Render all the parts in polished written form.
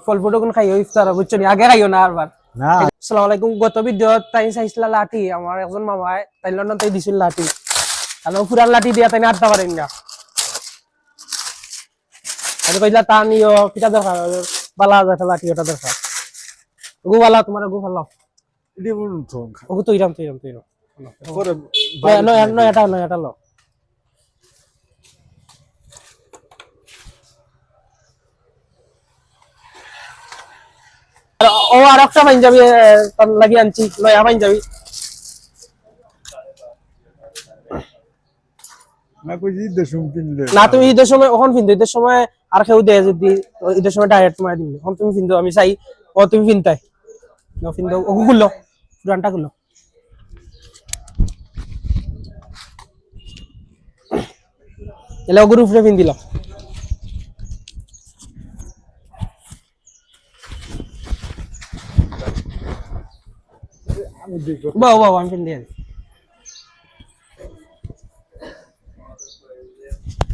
ফল ফুটো কোন খাইও ইফতার বুঝছো নি আগে খাইও না আরবার না আসসালামু আলাইকুম গত ভিডিও তাই চাইছিলা লাঠি আমার একজন মামায় তাই লন্ডন তাই দিছিল লাঠি আর পুরান লাঠি দিয়া তাই আড্ডা পারেন না আমি কইলা তা নিও কিটা দরকার বালা যাটা লাঠি ওটা দরকার গোবালা তোমার গোবালা এটি বলুন তো ওগো তৈরাম পরে নয়টা লো ও আর একটা পাঞ্জাবি তার লাগি আনছি নয়া পাঞ্জাবি না কইছি দেশুম কিনলে না তুমি ঈদের সময় ওখান পিনতো ঈদের সময় আর কেউ দেয় যদি ঈদের সময় ডাইরেক্ট মারা দিবি এখন তুমি পিনতো আমি চাই ও তুমি পিনতাই না পিনতো ওগু গুলো পুরানটা গুলো এলে ওগুর উপরে পিন দিলাম আমি দেখো বাবা আমি পিন দিয়ে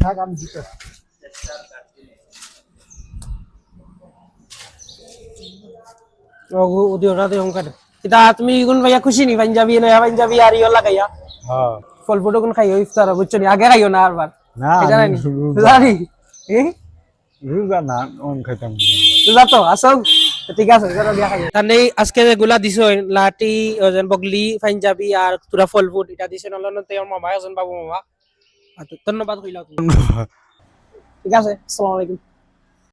থাক আমি দিতে ওগু ওদিওটা তো অঙ্কার এটা তুমি কোন ভাইয়া খুশি নি পাঞ্জাবি নয়া পাঞ্জাবি আর ইও লাগাইয়া হ্যাঁ ফল ফুটো কোন খাইও ইফতার বুঝছো নি আগে খাইও না আরবার না জানি জানি রোজা না অন খাইতাম বুঝলা তো আসো ঠিক আছে চলো দিয়া খাই তাহলে আজকে যেগুলা দিছো লাঠি ওজন বগলি পাঞ্জাবি আর তুরা ফল ফুট এটা দিছে নলন তে আমার মামা একজন বাবু মামা ধন্যবাদ কইলা তুমি ঠিক আছে আসসালামু আলাইকুম